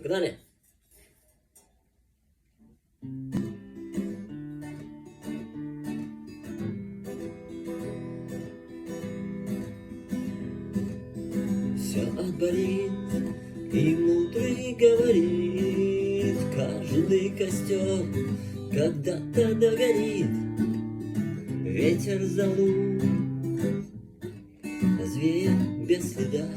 Погнали! Все отболит, и мудрый говорит, каждый костер когда-то догорит. Ветер залу, зверь без следа.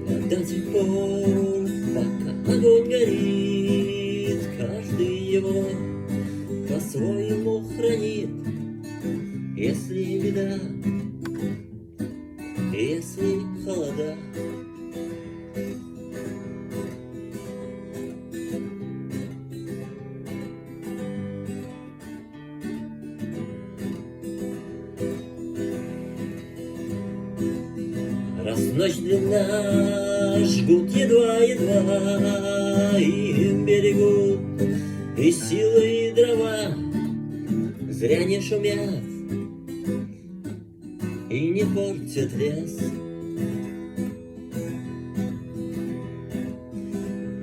Но до тех пор, пока огонь горит, каждый его по-своему хранит. Если беда, если холода, раз ночь длинна, жгут едва-едва, и берегут, и силы, и дрова зря не шумят и не портят лес.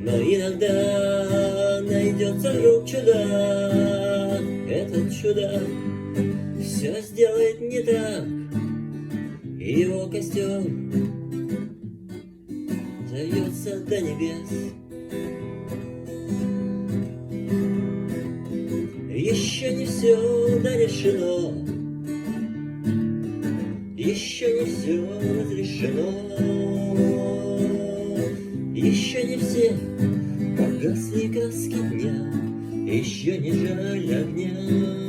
Но иногда найдется вдруг чудак, этот чудак все сделает не так, и его костер зовется до небес. Еще не все дорешено, еще не все разрешено, еще не все погасли краски дня, еще не жаль огня.